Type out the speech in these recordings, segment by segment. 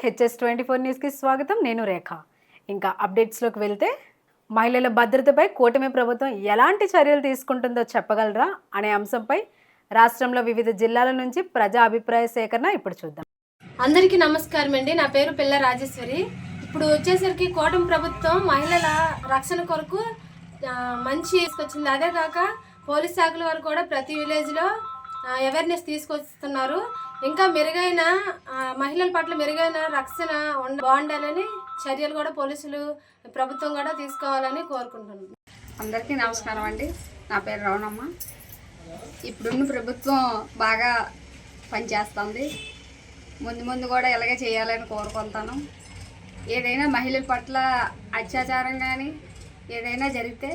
HS24 న్యూస్కి స్వాగతం. నేను రేఖ. ఇంకా అప్డేట్స్లోకి వెళ్తే, మహిళల భద్రతపై కూటమి ప్రభుత్వం ఎలాంటి చర్యలు తీసుకుంటుందో చెప్పగలరా అనే అంశంపై రాష్ట్రంలో వివిధ జిల్లాల నుంచి ప్రజా అభిప్రాయ సేకరణ ఇప్పుడు చూద్దాం. అందరికీ నమస్కారం అండి. నా పేరు పిల్ల రాజేశ్వరి. ఇప్పుడు వచ్చేసరికి కూటమి ప్రభుత్వం మహిళల రక్షణ కొరకు మంచి తీసుకొచ్చింది. అదే కాక పోలీస్ శాఖల వారు కూడా ప్రతి విలేజ్లో అవేర్నెస్ తీసుకొస్తున్నారు. ఇంకా మెరుగైన మహిళల పట్ల మెరుగైన రక్షణ బాగుండాలని చర్యలు కూడా పోలీసులు ప్రభుత్వం కూడా తీసుకోవాలని కోరుకుంటున్నాను. అందరికీ నమస్కారం అండి. నా పేరు రవణమ్మ. ఇప్పుడున్న ప్రభుత్వం బాగా పనిచేస్తుంది. ముందు కూడా ఇలాగే చేయాలని కోరుకుంటాను. ఏదైనా మహిళల పట్ల అత్యాచారం కానీ ఏదైనా జరిగితే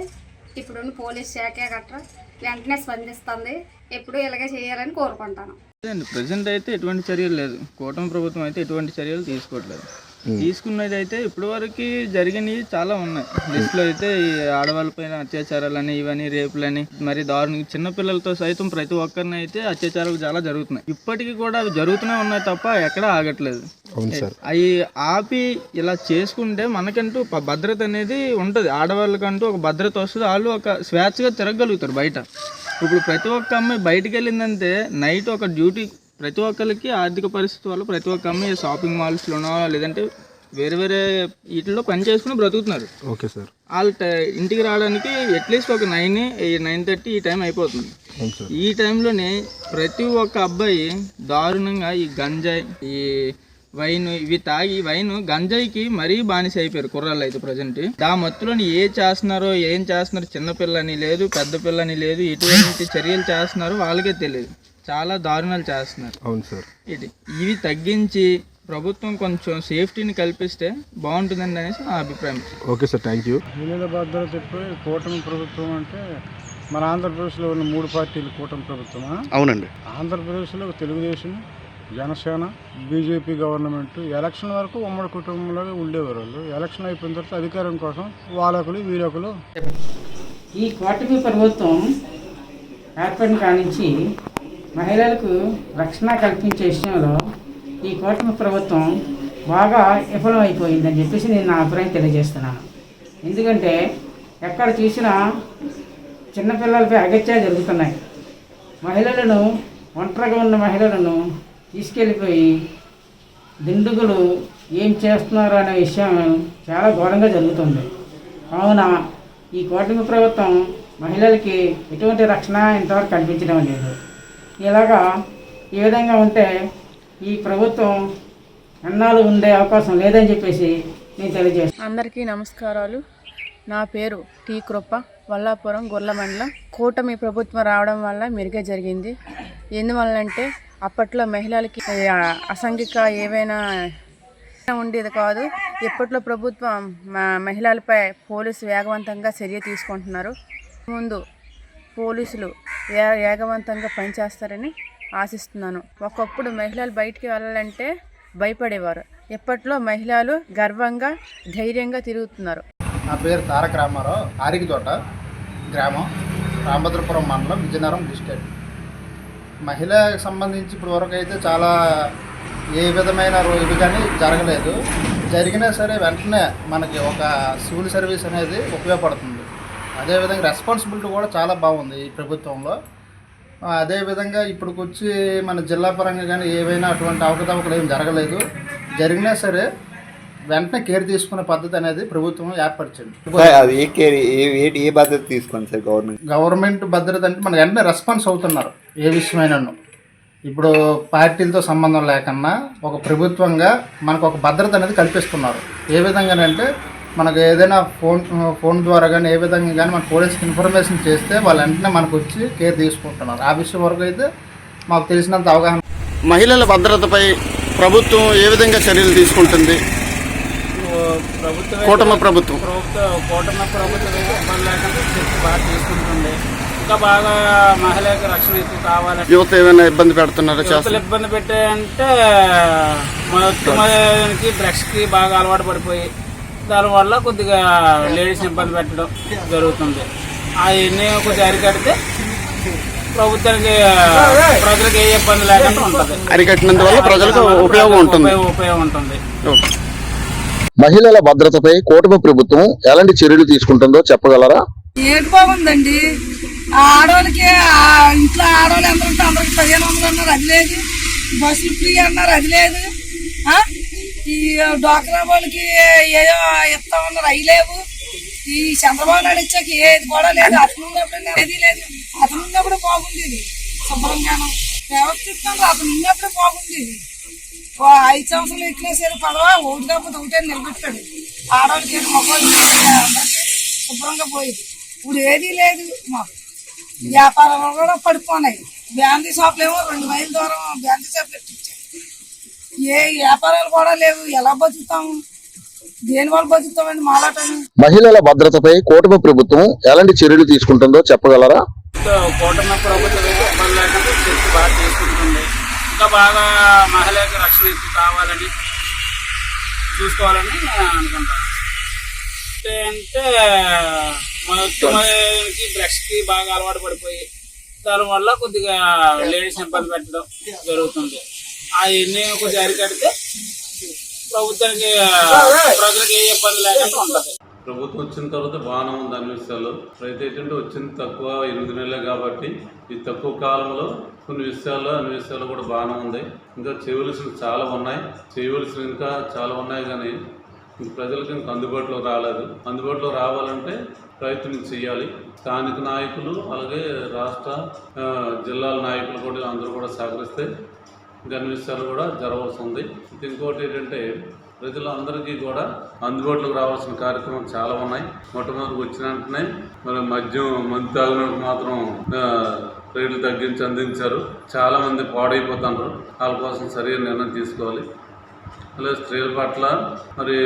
ఇప్పుడున్న పోలీస్ శాఖ గట్రా వెంటనే స్పందిస్తుంది. ఎప్పుడు ఇలాగే చేయాలని కోరుకుంటాను. ప్రజెంట్ అయితే ఎటువంటి చర్యలు లేదు. కూటమి ప్రభుత్వం అయితే ఎటువంటి చర్యలు తీసుకోవట్లేదు. తీసుకున్నది అయితే ఇప్పటి వరకు జరిగినవి చాలా ఉన్నాయి. లిస్టులో అయితే ఈ ఆడవాళ్ళపైన అత్యాచారాలని, ఇవన్నీ రేపులని, మరి దారుణ చిన్నపిల్లలతో సైతం ప్రతి ఒక్కరిని అయితే అత్యాచారాలు చాలా జరుగుతున్నాయి. ఇప్పటికీ కూడా అవి జరుగుతూనే ఉన్నాయి తప్ప ఎక్కడా ఆగట్లేదు. అవి ఆపి ఇలా చేసుకుంటే మనకంటూ భద్రత అనేది ఉంటుంది. ఆడవాళ్ళకంటూ ఒక భద్రత వస్తుంది. వాళ్ళు ఒక స్వేచ్ఛగా తిరగలుగుతారు బయట. ఇప్పుడు ప్రతి ఒక్క అమ్మాయి బయటికి వెళ్ళిందంటే నైట్ ఒక డ్యూటీ, ప్రతి ఒక్కరికి ఆర్థిక పరిస్థితి వల్ల ప్రతి ఒక్క అమ్మాయి షాపింగ్ మాల్స్లోనో లేదంటే వేరే వేరే వీటిల్లో పని చేసుకుని బ్రతుకుతున్నారు. Okay sir. వాళ్ళు ఇంటికి రావడానికి అట్లీస్ట్ ఒక 9:30 ఈ టైం అయిపోతుంది. ఈ టైంలోనే ప్రతి ఒక్క అబ్బాయి దారుణంగా ఈ గంజాయి, ఈ వైన్ ఇవి తాగి, వైన్ గంజాయికి మరీ బానిస అయిపోయారు కుర్రాళ్ళు అయితే ప్రజెంట్. ఆ మత్తులోని ఏం చేస్తున్నారు చిన్నపిల్లని లేదు, పెద్ద పిల్లని లేదు, ఎటువంటి చర్యలు చేస్తున్నారు వాళ్ళకే తెలియదు. చాలా దారుణాలు చేస్తున్నారు. అవును సార్. ఇవి తగ్గించి ప్రభుత్వం కొంచెం సేఫ్టీని కల్పిస్తే బాగుంటుందండి అనేసి నా అభిప్రాయం. Okay sir, thank you. మహిళల భద్రతపై కూటమి ప్రభుత్వం అంటే మన ఆంధ్రప్రదేశ్లో ఉన్న 3 పార్టీలు కూటమి ప్రభుత్వమా? అవునండి. ఆంధ్రప్రదేశ్లో Telugu Desam, Janasena, BJP government election వరకు ఉమ్మడి కుటుంబంలోనే ఉండేవారు. వాళ్ళు ఎలక్షన్ అయిపోయిన తర్వాత అధికారం కోసం వాళ్ళకులు వీరొకలు. ఈ కూటమి ప్రభుత్వం ఏర్పడిన కానించి మహిళలకు రక్షణ కల్పించే విషయంలో ఈ కూటమి ప్రభుత్వం బాగా విఫలం అయిపోయిందని చెప్పేసి నేను నా అభిప్రాయం తెలియజేస్తున్నాను. ఎందుకంటే ఎక్కడ చూసినా చిన్నపిల్లలపై అగత్యాలు జరుగుతున్నాయి. మహిళలను, ఒంటరిగా ఉన్న మహిళలను తీసుకెళ్ళిపోయి దిండుగులు ఏం చేస్తున్నారు అనే విషయం చాలా ఘోరంగా జరుగుతుంది. కావున ఈ కూటమి ప్రభుత్వం మహిళలకి ఎటువంటి రక్షణ ఇంతవరకు కల్పించడం లేదు. ఇలాగా ఈ విధంగా ఉంటే ఈ ప్రభుత్వం ఎన్నాళ్ళు ఉండే అవకాశం లేదని చెప్పేసి నేను తెలియజేస్తాను. అందరికీ నమస్కారాలు. నా పేరు టీ కృప, వల్లాపురం, గొర్ల మండలం. కూటమి ప్రభుత్వం రావడం వల్ల మెరుగే జరిగింది. ఎందువల్లంటే అప్పట్లో మహిళలకి అసంఘిక ఏవైనా ఉండేది కాదు. ఇప్పట్లో ప్రభుత్వం మహిళలపై పోలీసు వేగవంతంగా చర్య తీసుకుంటున్నారు. ముందు పోలీసులు వేగవంతంగా పనిచేస్తారని ఆశిస్తున్నాను. ఒకప్పుడు మహిళలు బయటికి వెళ్ళాలంటే భయపడేవారు. ఇప్పట్లో మహిళలు గర్వంగా, ధైర్యంగా తిరుగుతున్నారు. నా పేరు తారక రామారావు, ఆరికితోట గ్రామం, రామభద్రపురం మండలం, విజయనగరం డిస్ట్రిక్ట్. మహిళకు సంబంధించి ఇప్పటి వరకు అయితే చాలా ఏ విధమైన ఇది కానీ జరగలేదు. జరిగినా సరే వెంటనే మనకి ఒక సివిల్ సర్వీస్ అనేది ఉపయోగపడుతుంది. అదేవిధంగా రెస్పాన్సిబిలిటీ కూడా చాలా బాగుంది ఈ ప్రభుత్వంలో. అదేవిధంగా ఇప్పటికి వచ్చి మన జిల్లా పరంగా కానీ ఏవైనా అటువంటి అవకతవకలు ఏం జరగలేదు. జరిగినా సరే వెంటనే కేర్ తీసుకునే పద్ధతి అనేది ప్రభుత్వం ఏర్పరిచింది. ఏ భద్రత తీసుకోండి సార్ గవర్నమెంట్ భద్రత అంటే మన వెంటనే రెస్పాన్స్ అవుతున్నారు. ఏ విషయమైనా ఇప్పుడు పార్టీలతో సంబంధం లేకుండా ఒక ప్రభుత్వంగా మనకు ఒక భద్రత అనేది కల్పిస్తున్నారు. ఏ విధంగానంటే మనకు ఏదైనా ఫోన్ ద్వారా కానీ ఏ విధంగా కానీ మన పోలీస్కి ఇన్ఫర్మేషన్ చేస్తే వాళ్ళు వెంటనే మనకు వచ్చి కేర్ తీసుకుంటున్నారు. ఆ విషయం వరకు అయితే మాకు తెలిసినంత అవగాహన. మహిళల భద్రతపై ప్రభుత్వం ఏ విధంగా చర్యలు తీసుకుంటుంది? కూటమి ప్రభుత్వం బాగా తీసుకుంటుంది. ఇంకా బాగా మహిళలకు రక్షణ ఎక్కువ కావాలి. యువత ఏమైనా ఇబ్బంది పెడుతున్నారు? ఇబ్బంది పెట్టే అంటే మొత్తానికి డ్రగ్స్కి బాగా అలవాటు పడిపోయి దానివల్ల కొద్దిగా లేడీస్ ఇబ్బంది పెట్టడం జరుగుతుంది. అవన్నీ కొద్దిగా అరికడితే ప్రభుత్వానికి ప్రజలకు ఏ ఇబ్బంది లేకుండా ఉంటుంది. అరికట్టినందువల్ల ప్రజలకు ఉపయోగం ఉంటుంది. ఉపయోగం ఉంటుంది. మహిళల భద్రతపై కూటమి ప్రభుత్వం ఎలాంటి చర్యలు తీసుకుంటుందో చెప్పగలరా? ఏంటి బాగుందండి, ఆడవాళ్ళకి ఇంట్లో ఆడవాళ్ళు ఎంత ఉంటే అందరికి 1500 అన్నారు, అది లేదు. బస్సులు ఫ్రీ అన్నారు, అది లేదు. ఈ డ్వాక్రా వాళ్ళకి ఏదో ఇస్తామన్నారు, అవి లేవు. ఈ చంద్రబాబు నాయుడు ఇచ్చాక ఏది కూడా లేదు. అతను ఉన్నప్పుడు ఏది లేదు. అతను ఉన్నప్పుడు బాగుంది, ఇది శుభ్రంగానం వ్యవస్థిస్తాను. అతను ఉన్నప్పుడే బాగుంది. ఇది 5 సంవత్సరాలు ఎక్కినేసారు పడవ, ఒకటి కాకపోతే ఒకటే నిలబెట్టాడు. ఆడవాళ్ళకి మొబైల్ అందరికీ శుభ్రంగా పోయింది. ఇప్పుడు ఏదీ లేదు. మాకు వ్యాపారాలు కూడా పడిపోయినాయి. బ్యాందీ షాపులు ఏమో 2 మైళ్ళ దూరం బ్యాందీ షాప్ పెట్టించాయి. ఏ వ్యాపారాలు కూడా లేవు. ఎలా బతుకుతాము? దేని వల్ల బతుకుతామండి మాలాటని? మహిళల భద్రతపై కూటమి ప్రభుత్వం ఎలాంటి చర్యలు తీసుకుంటుందో చెప్పగలరా? కూటమి ప్రభుత్వం ఇబ్బంది లేకుండా చర్చ బాగా తీసుకుంటుంది. ఇంకా బాగా మహిళలకు రక్షణ ఎక్కువ కావాలని చూసుకోవాలని నేను అనుకుంటాను. అంటే మొత్తానికి డ్రగ్స్కి బాగా అలవాటు పడిపోయి దానివల్ల కొద్దిగా లేడీస్ ఇబ్బంది పెట్టడం జరుగుతుంది. అవన్నీ కొద్దిగా అరికడితే ప్రభుత్వానికి ప్రజలకు ఏ ఇబ్బంది లేకుండా ఉంటుంది. ప్రభుత్వం వచ్చిన తర్వాత బాగానే ఉంది అన్ని విషయాలు. అయితే ఏంటంటే వచ్చింది తక్కువ 8 నెలలే కాబట్టి ఈ తక్కువ కాలంలో కొన్ని విషయాల్లో అన్ని విషయాలు కూడా బాగానే ఉంది. ఇంకా చేయవలసినవి చాలా ఉన్నాయి. చేయవలసినవి ఇంకా చాలా ఉన్నాయి కానీ ప్రజలకు ఇంకా అందుబాటులో రాలేదు. అందుబాటులో రావాలంటే ప్రయత్నం చేయాలి. స్థానిక నాయకులు అలాగే రాష్ట్ర జిల్లాల నాయకులు కూడా అందరూ కూడా సహకరిస్తే ఇంకా అన్ని విషయాలు కూడా జరగవలసి ఉంది. ఇంకోటి ఏంటంటే ప్రజలందరికీ కూడా అందుబాటులోకి రావాల్సిన కార్యక్రమాలు చాలా ఉన్నాయి. మొట్టమొదటి వచ్చిన వెంటనే మరి మందు తాగినప్పుడు మాత్రం రేట్లు తగ్గించి అందించారు. చాలామంది పాడైపోతున్నారు. వాళ్ళ కోసం సరైన నిర్ణయం తీసుకోవాలి. అలాగే స్త్రీల పట్ల మరి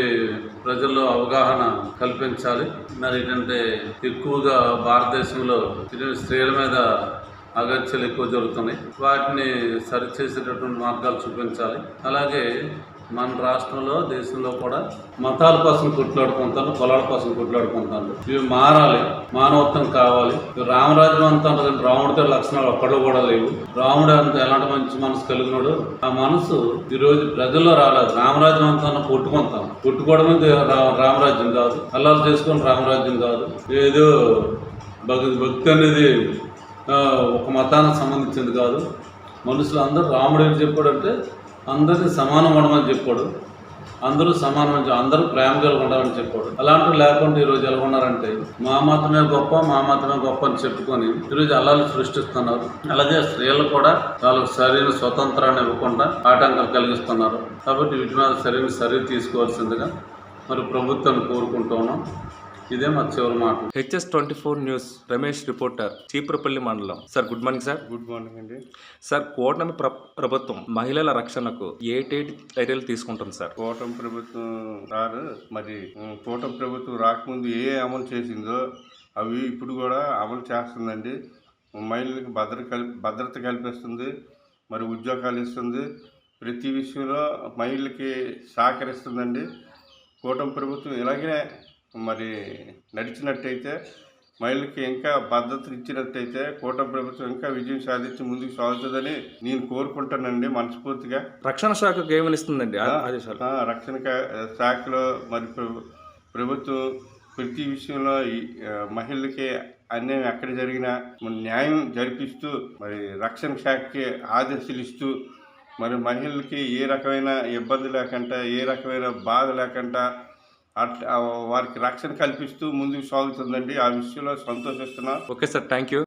ప్రజల్లో అవగాహన కల్పించాలి. మరి ఏంటంటే ఎక్కువగా భారతదేశంలో స్త్రీల మీద అగత్యాలు ఎక్కువ జరుగుతున్నాయి. వాటిని సరిచేసేటటువంటి మార్గాలు చూపించాలి. అలాగే మన రాష్ట్రంలో దేశంలో కూడా మతాల కోసం కొట్లాడుకుంటాను, కులాల కోసం కొట్లాడుకుంటాను. ఇవి మారాలి. మానవత్వం కావాలి. రామరాజ్యం అంతా ఉంటుంది. రాముడితో లక్షణాలు ఒక్కడో కూడా లేవు. రాముడు అంత ఎలాంటి మంచి మనసు కలిగినాడు. ఆ మనసు ఈరోజు ప్రజల్లో రాలేదు. రామరాజ్యం అంతా కొట్టుకుంటాం. కొట్టుకోవడమే రామరాజ్యం కాదు. అల్లాలు చేసుకొని రామరాజ్యం కాదు. ఏదో భక్తి అనేది ఒక మతానికి సంబంధించింది కాదు. మనుషులు అందరూ రాముడు ఏం చెప్పాడంటే అందరినీ సమానం ఉండమని చెప్పాడు. అందరూ సమానం, అందరూ ప్రేమగా ఉండాలని చెప్పాడు. అలాంటివి లేకుండా ఈరోజు ఎలా ఉన్నారంటే మా మతమే గొప్ప అని చెప్పుకొని ఈరోజు అల్లాలు సృష్టిస్తున్నారు. అలాగే స్త్రీలు కూడా వాళ్ళకు సరైన స్వతంత్రాన్ని ఇవ్వకుండా ఆటంకాలు కలిగిస్తున్నారు. కాబట్టి వీటి మీద సరైన చర్య తీసుకోవాల్సిందిగా మరి ప్రభుత్వాన్ని కోరుకుంటూ ఉన్నాం. ఇదే మా చివరి మాట. HS24 news Ramesh, reporter, Cheepurupalli మండలం. Sir good morning sir. Good morning అండి. సార్ కూటమి ప్రభుత్వం మహిళల రక్షణకు ఏటేటి చర్యలు తీసుకుంటుంది సార్? కూటమి ప్రభుత్వం కూటమి ప్రభుత్వం రాకముందు ఏ అమలు చేసిందో అవి ఇప్పుడు కూడా అమలు చేస్తుందండి. మహిళలకు భద్రత కల్పిస్తుంది, మరి ఉద్యోగాలు ఇస్తుంది. ప్రతి విషయంలో మహిళలకి సహకరిస్తుందండి. కూటమి ప్రభుత్వం ఇలాగే మరి నడిచినట్టయితే, మహిళలకి ఇంకా భద్రత ఇచ్చినట్టయితే కూటమి ప్రభుత్వం ఇంకా విజయం సాధించి ముందుకు సాగుతుందని నేను కోరుకుంటానండి మనస్ఫూర్తిగా. రక్షణ శాఖకు ఏమనిస్తుందండి? రక్షణ శాఖలో మరి ప్రభుత్వం ప్రతి విషయంలో మహిళలకి అన్యాయం ఎక్కడ జరిగినా న్యాయం జరిపిస్తూ మరి రక్షణ శాఖకి ఆదేశాలు ఇస్తూ మరి మహిళలకి ఏ రకమైన ఇబ్బంది లేకుండా, ఏ రకమైన బాధ లేకుండా వారికి రక్షణ కల్పిస్తూ ముందుకు సాగుతుందండి. ఆ విషయంలో సంతోషిస్తున్నా. Okay sir, thank you.